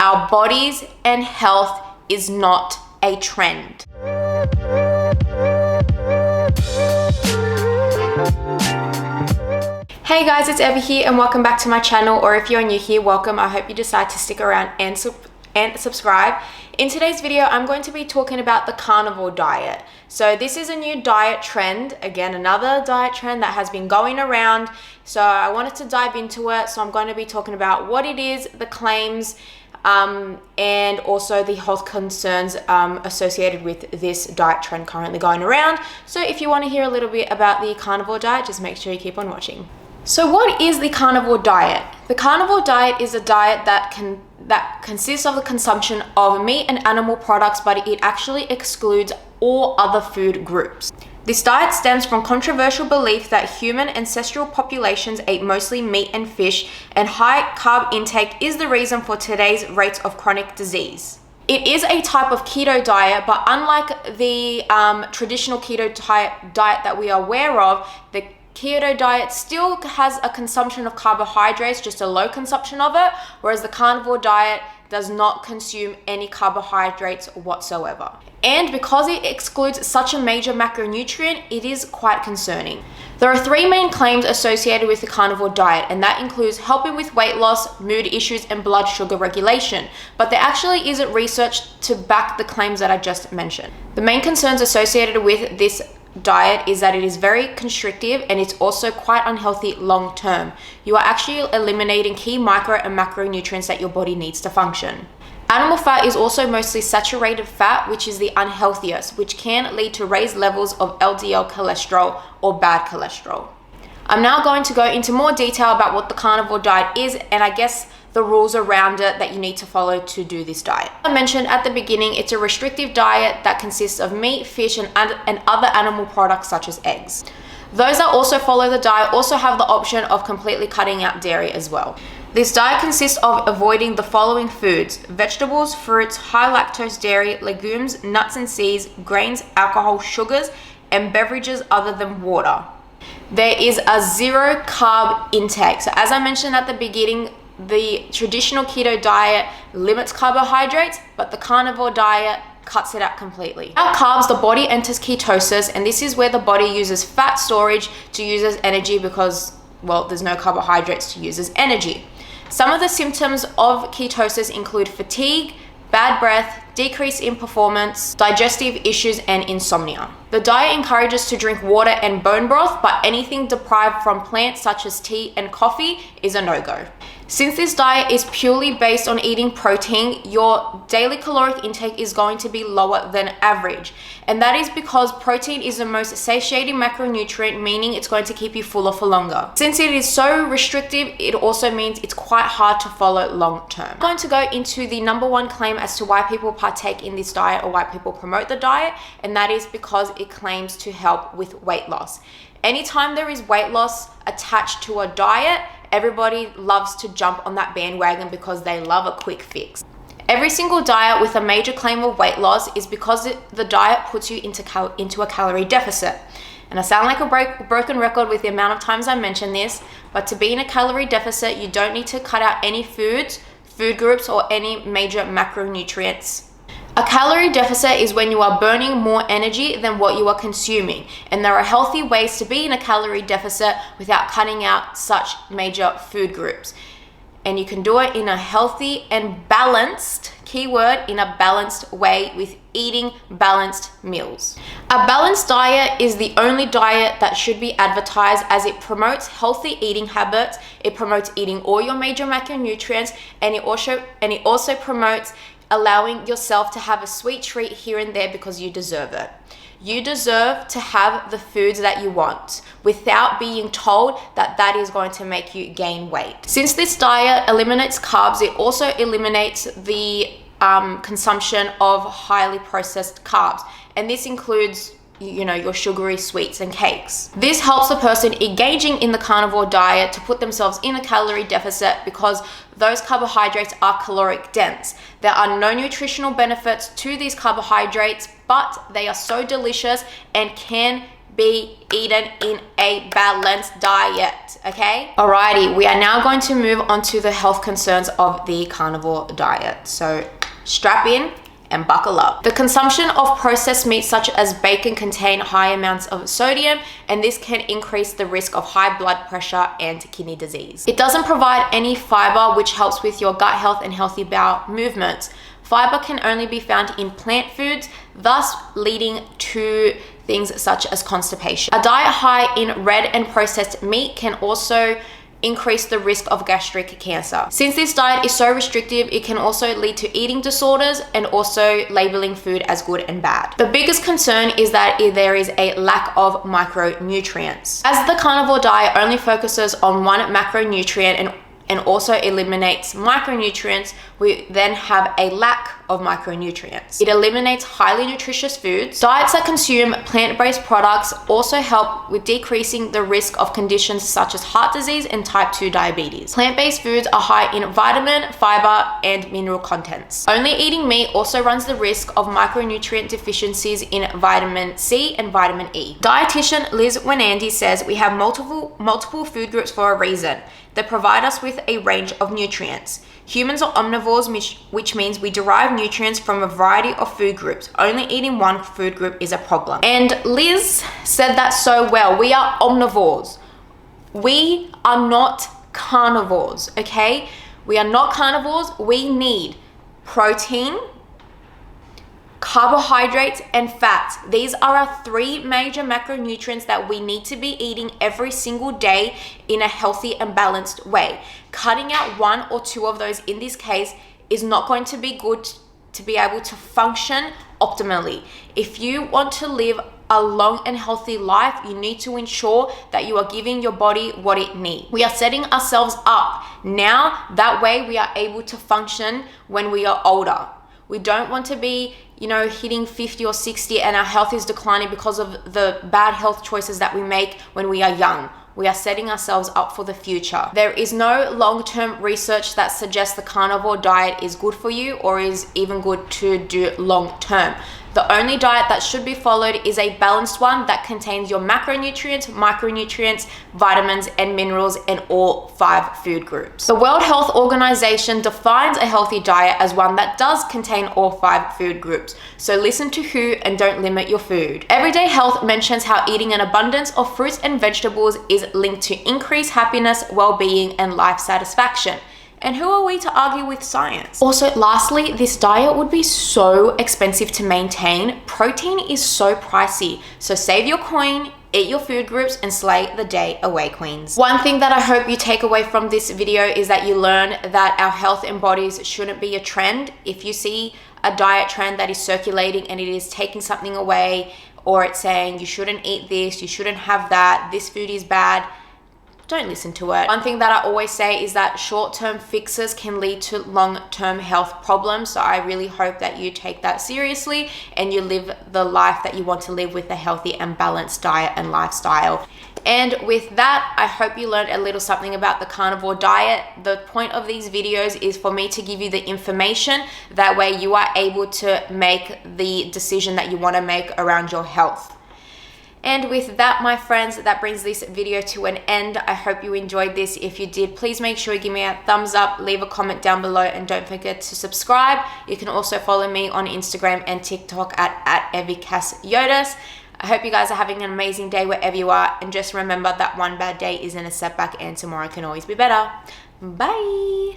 our bodies and health is not a trend. Hey guys, it's Evie here and welcome back to my channel, or if you're new here, welcome. I hope you decide to stick around and subscribe. In today's video, I'm going to be talking about the carnivore diet. So this is a new diet trend, again, another diet trend that has been going around. So I wanted to dive into it. So I'm going to be talking about what it is, the claims, and also the health concerns associated with this diet trend currently going around. So if you want to hear a little bit about the carnivore diet, just make sure you keep on watching. So what is the carnivore diet? The carnivore diet is a diet that consists of the consumption of meat and animal products, but it actually excludes all other food groups. This diet stems from controversial belief that human ancestral populations ate mostly meat and fish, and high carb intake is the reason for today's rates of chronic disease. It is a type of keto diet, but unlike the traditional keto diet that we are aware of, the keto diet still has a consumption of carbohydrates, just a low consumption of it, whereas the carnivore diet does not consume any carbohydrates whatsoever. And because it excludes such a major macronutrient, it is quite concerning. There are three main claims associated with the carnivore diet, and that includes helping with weight loss, mood issues, and blood sugar regulation. But there actually isn't research to back the claims that I just mentioned. The main concerns associated with this diet is that it is very constrictive and it's also quite unhealthy long term. You are actually eliminating key micro and macronutrients that your body needs to function. Animal fat is also mostly saturated fat, which is the unhealthiest, which can lead to raised levels of LDL cholesterol or bad cholesterol. I'm now going to go into more detail about what the carnivore diet is, and I guess the rules around it that you need to follow to do this diet. I mentioned at the beginning, it's a restrictive diet that consists of meat, fish, and other animal products such as eggs. Those that also follow the diet also have the option of completely cutting out dairy as well. This diet consists of avoiding the following foods: vegetables, fruits, high lactose dairy, legumes, nuts and seeds, grains, alcohol, sugars, and beverages other than water. There is a zero carb intake. So as I mentioned at the beginning, the traditional keto diet limits carbohydrates, but the carnivore diet cuts it out completely. Without carbs, the body enters ketosis, and this is where the body uses fat storage to use as energy because, well, there's no carbohydrates to use as energy. Some of the symptoms of ketosis include fatigue, bad breath, decrease in performance, digestive issues, and insomnia. The diet encourages to drink water and bone broth, but anything deprived from plants such as tea and coffee is a no-go. Since this diet is purely based on eating protein, your daily caloric intake is going to be lower than average. And that is because protein is the most satiating macronutrient, meaning it's going to keep you fuller for longer. Since it is so restrictive, it also means it's quite hard to follow long term. I'm going to go into the number one claim as to why people partake in this diet or why people promote the diet, and that is because it claims to help with weight loss. Anytime there is weight loss attached to a diet, everybody loves to jump on that bandwagon because they love a quick fix. Every single diet with a major claim of weight loss is because the diet puts you into a calorie deficit. And I sound like a broken record with the amount of times I mention this, but to be in a calorie deficit, you don't need to cut out any foods, food groups, or any major macronutrients. A calorie deficit is when you are burning more energy than what you are consuming, and there are healthy ways to be in a calorie deficit without cutting out such major food groups. And you can do it in a healthy and balanced, keyword, in a balanced way with eating balanced meals. A balanced diet is the only diet that should be advertised, as it promotes healthy eating habits, it promotes eating all your major macronutrients, and it also promotes allowing yourself to have a sweet treat here and there because you deserve it. You deserve to have the foods that you want without being told that that is going to make you gain weight. Since this diet eliminates carbs, it also eliminates the consumption of highly processed carbs. And this includes your sugary sweets and cakes. This helps the person engaging in the carnivore diet to put themselves in a calorie deficit because those carbohydrates are caloric dense. There are no nutritional benefits to these carbohydrates, but they are so delicious and can be eaten in a balanced diet, okay? Alrighty, we are now going to move on to the health concerns of the carnivore diet. So strap in and buckle up. The consumption of processed meats such as bacon contain high amounts of sodium, and this can increase the risk of high blood pressure and kidney disease. It doesn't provide any fiber, which helps with your gut health and healthy bowel movements. Fiber can only be found in plant foods, thus leading to things such as constipation. A diet high in red and processed meat can also increase the risk of gastric cancer. Since this diet is so restrictive, it can also lead to eating disorders and also labeling food as good and bad. The biggest concern is that there is a lack of micronutrients. As the carnivore diet only focuses on one macronutrient and also eliminates micronutrients, we then have a lack of micronutrients. It eliminates highly nutritious foods. Diets that consume plant-based products also help with decreasing the risk of conditions such as heart disease and type 2 diabetes. Plant-based foods are high in vitamin, fiber, and mineral contents. Only eating meat also runs the risk of micronutrient deficiencies in vitamin C and vitamin E. Dietitian Liz Wenandy says we have multiple food groups for a reason. They provide us with a range of nutrients. Humans are omnivores, which means we derive nutrients from a variety of food groups. Only eating one food group is a problem. And Liz said that so well. We are omnivores. We are not carnivores, okay? We are not carnivores. We need protein, carbohydrates, and fats. These are our three major macronutrients that we need to be eating every single day in a healthy and balanced way. Cutting out one or two of those in this case is not going to be good to be able to function optimally. If you want to live a long and healthy life, you need to ensure that you are giving your body what it needs. We are setting ourselves up now, that way we are able to function when we are older. We don't want to be, hitting 50 or 60 and our health is declining because of the bad health choices that we make when we are young. We are setting ourselves up for the future. There is no long-term research that suggests the carnivore diet is good for you or is even good to do long-term. The only diet that should be followed is a balanced one that contains your macronutrients, micronutrients, vitamins, and minerals in all 5 food groups. The World Health Organization defines a healthy diet as one that does contain all 5 food groups. So listen to who and don't limit your food. Everyday Health mentions how eating an abundance of fruits and vegetables is linked to increased happiness, well-being, and life satisfaction. And who are we to argue with science? Also, lastly, this diet would be so expensive to maintain. Protein is so pricey. So save your coin, eat your food groups, and slay the day away, queens. One thing that I hope you take away from this video is that you learn that our health and bodies shouldn't be a trend. If you see a diet trend that is circulating and it is taking something away, or it's saying you shouldn't eat this, you shouldn't have that, this food is bad, don't listen to it. One thing that I always say is that short-term fixes can lead to long-term health problems. So I really hope that you take that seriously and you live the life that you want to live with a healthy and balanced diet and lifestyle. And with that, I hope you learned a little something about the carnivore diet. The point of these videos is for me to give you the information. That way you are able to make the decision that you want to make around your health. And with that, my friends, that brings this video to an end. I hope you enjoyed this. If you did, please make sure you give me a thumbs up, leave a comment down below, and don't forget to subscribe. You can also follow me on Instagram and TikTok at evykassiotes. I hope you guys are having an amazing day wherever you are. And just remember that one bad day isn't a setback and tomorrow can always be better. Bye.